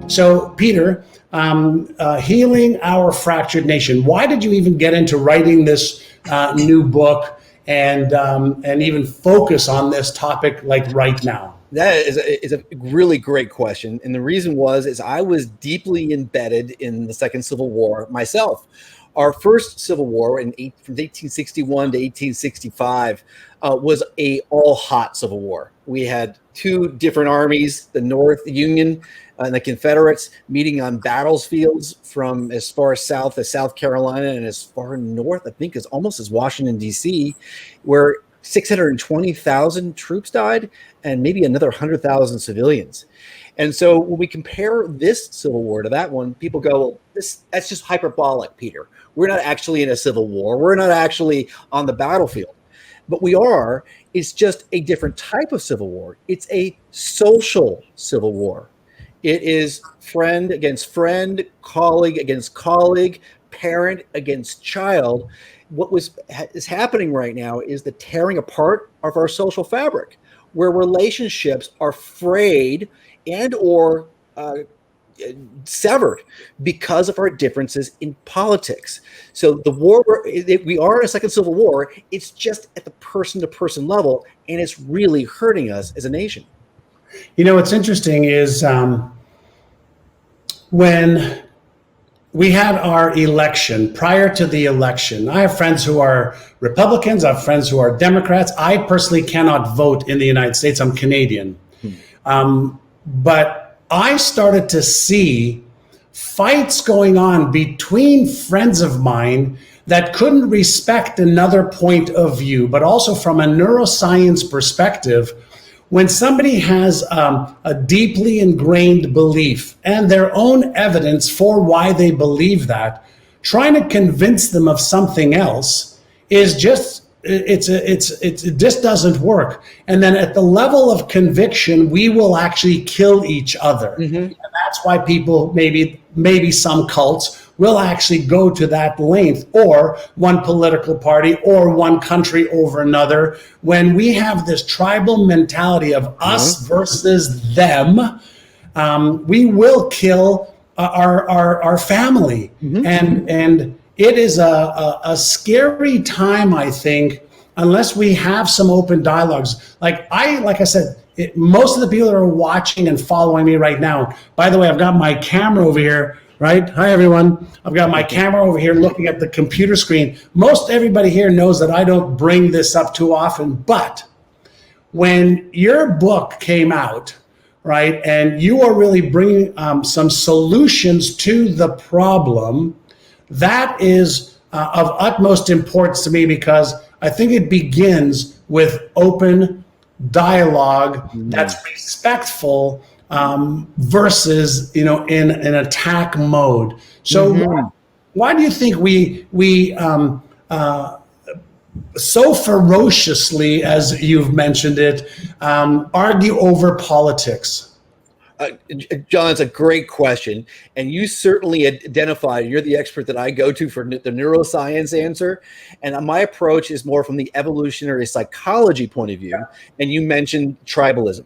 So, Peter, healing our fractured nation. Why did you even get into writing this new book and even focus on this topic like right now? That is a really great question. And the reason is I was deeply embedded in the Second Civil War myself. Our first Civil War from 1861 to 1865 was a all-hot Civil War. We had two different armies, the North Union and the Confederates, meeting on battlefields from as far south as South Carolina and as far north, I think, as almost as Washington, D.C., where 620,000 troops died and maybe another 100,000 civilians. And so when we compare this Civil War to that one, people go, well, that's just hyperbolic, Peter. We're not actually in a civil war. We're not actually on the battlefield. But we are. It's just a different type of civil war. It's a social civil war. It is friend against friend, colleague against colleague, parent against child. What is happening right now is the tearing apart of our social fabric, where relationships are frayed and or severed because of our differences in politics. So the war, we are in a second civil war. It's just at the person-to-person level, and it's really hurting us as a nation. You know, what's interesting is when we had our election, prior to the election, I have friends who are Republicans, I have friends who are Democrats. I personally cannot vote in the United States. I'm Canadian. But I started to see fights going on between friends of mine that couldn't respect another point of view, but also from a neuroscience perspective, when somebody has a deeply ingrained belief and their own evidence for why they believe that, trying to convince them of something else is just, it just doesn't work. And then at the level of conviction, we will actually kill each other. And that's why people, maybe some cults will actually go to that length, or one political party or one country over another. When we have this tribal mentality of us versus them, we will kill our family. And it is a scary time, I think, unless we have some open dialogues. Like I said, most of the people that are watching and following me right now, by the way, I've got my camera over here, right? Hi, everyone. I've got my camera over here looking at the computer screen. Most everybody here knows that I don't bring this up too often, but when your book came out, right, and you are really bringing some solutions to the problem, that is of utmost importance to me, because I think it begins with open dialogue that's respectful versus, in an attack mode. So why do you think we so ferociously, as you've mentioned it, argue over politics? John, it's a great question. And you certainly identified, you're the expert that I go to for the neuroscience answer. And my approach is more from the evolutionary psychology point of view. And you mentioned tribalism.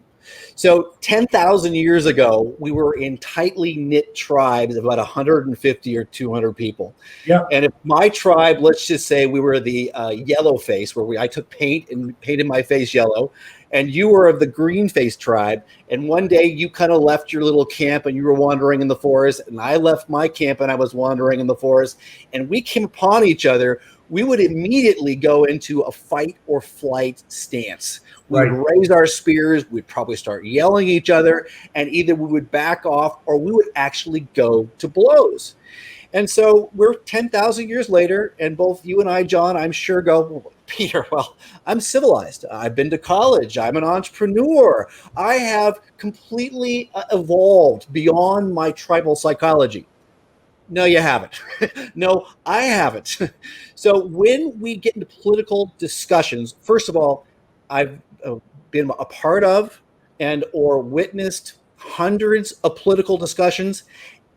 So 10,000 years ago, we were in tightly knit tribes of about 150 or 200 people. Yeah. And if my tribe, let's just say we were the yellow face, where I took paint and painted my face yellow, and you were of the green face tribe, and one day you kind of left your little camp and you were wandering in the forest, and I left my camp and I was wandering in the forest, and we came upon each other, we would immediately go into a fight or flight stance. We would raise our spears, we'd probably start yelling at each other, and either we would back off or we would actually go to blows. And so we're 10,000 years later, and both you and I, John, I'm sure go, Peter, well, I'm civilized. I've been to college. I'm an entrepreneur. I have completely evolved beyond my tribal psychology. No, you haven't. No, I haven't. So when we get into political discussions, first of all, I've been a part of and or witnessed hundreds of political discussions,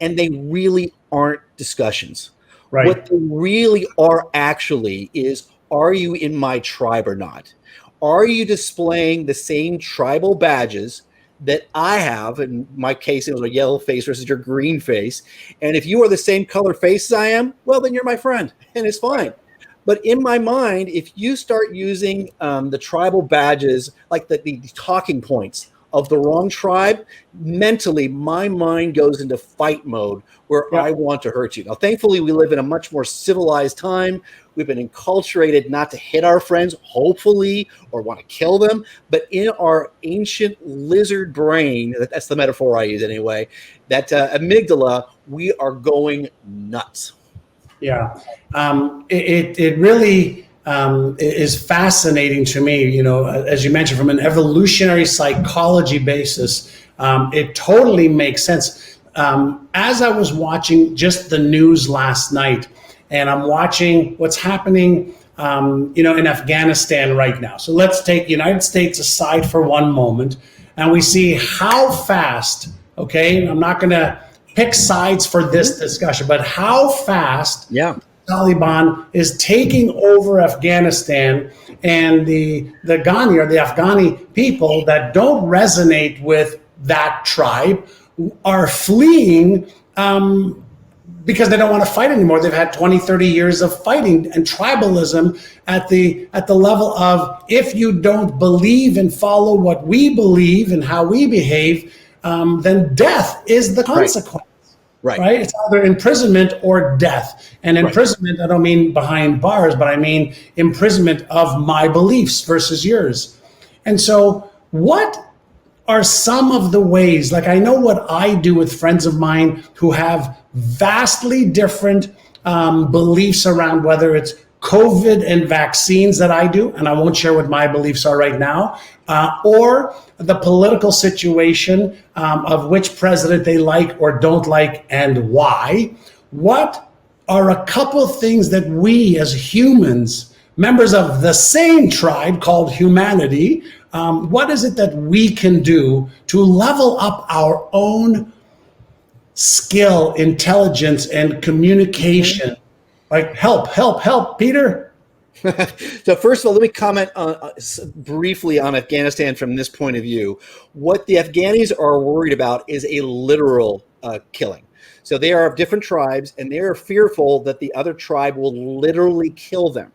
and they really aren't discussions. Right. What they really are actually is, are you in my tribe or not? Are you displaying the same tribal badges that I have. In my case, it was a yellow face versus your green face. And if you are the same color face as I am, well, then you're my friend, and it's fine. But in my mind, if you start using the tribal badges, like the talking points of the wrong tribe, mentally, my mind goes into fight mode where I want to hurt you. Now, thankfully, we live in a much more civilized time. We've been enculturated not to hit our friends, hopefully, or want to kill them. But in our ancient lizard brain, that's the metaphor I use anyway, that amygdala, we are going nuts. Yeah, it really is fascinating to me. You know, as you mentioned, from an evolutionary psychology basis, it totally makes sense. As I was watching just the news last night, and I'm watching what's happening, in Afghanistan right now. So let's take the United States aside for one moment, and we see how fast. Okay, I'm not going to pick sides for this discussion, but how fast Taliban is taking over Afghanistan, and the Ghani or the Afghani people that don't resonate with that tribe are fleeing because they don't want to fight anymore. They've had 20, 30 years of fighting and tribalism at the level of, if you don't believe and follow what we believe and how we behave, then death is the consequence. Right. It's either imprisonment or death. And imprisonment, I don't mean behind bars, but I mean imprisonment of my beliefs versus yours. And so what are some of the ways, like I know what I do with friends of mine who have vastly different beliefs around whether it's COVID and vaccines that I do, and I won't share what my beliefs are right now, or the political situation of which president they like or don't like and why. What are a couple of things that we as humans, members of the same tribe called humanity, what is it that we can do to level up our own skill, intelligence, and communication? Like help, Peter. So first of all, let me comment briefly on Afghanistan from this point of view. What the Afghanis are worried about is a literal killing. So they are of different tribes, and they are fearful that the other tribe will literally kill them.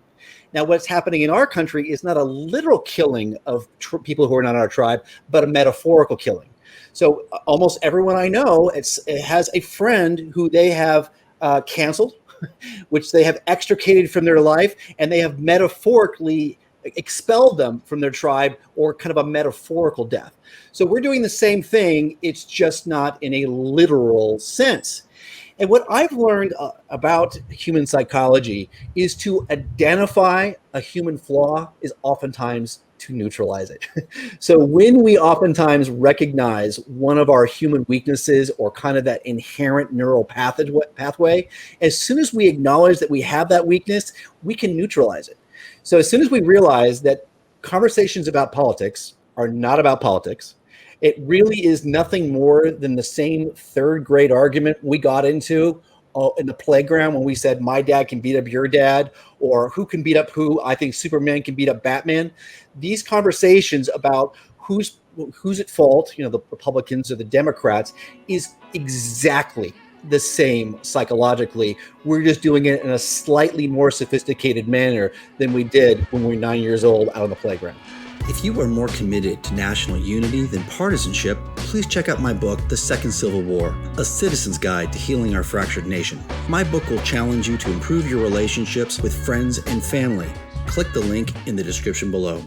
Now, what's happening in our country is not a literal killing of people who are not our tribe, but a metaphorical killing. So almost everyone I know has a friend who they have canceled, which they have extricated from their life, and they have metaphorically expelled them from their tribe, or kind of a metaphorical death. So we're doing the same thing. It's just not in a literal sense. And what I've learned about human psychology is to identify a human flaw is oftentimes to neutralize it. So when we oftentimes recognize one of our human weaknesses, or kind of that inherent neural pathway, as soon as we acknowledge that we have that weakness, we can neutralize it. So as soon as we realize that conversations about politics are not about politics, it really is nothing more than the same third grade argument we got into in the playground when we said, my dad can beat up your dad, or who can beat up who. I think Superman can beat up Batman. These conversations about who's at fault, the Republicans or the Democrats, is exactly the same psychologically. We're just doing it in a slightly more sophisticated manner than we did when we were 9 years old out on the playground. If you are more committed to national unity than partisanship, please check out my book, The Second Civil War, A Citizen's Guide to Healing Our Fractured Nation. My book will challenge you to improve your relationships with friends and family. Click the link in the description below.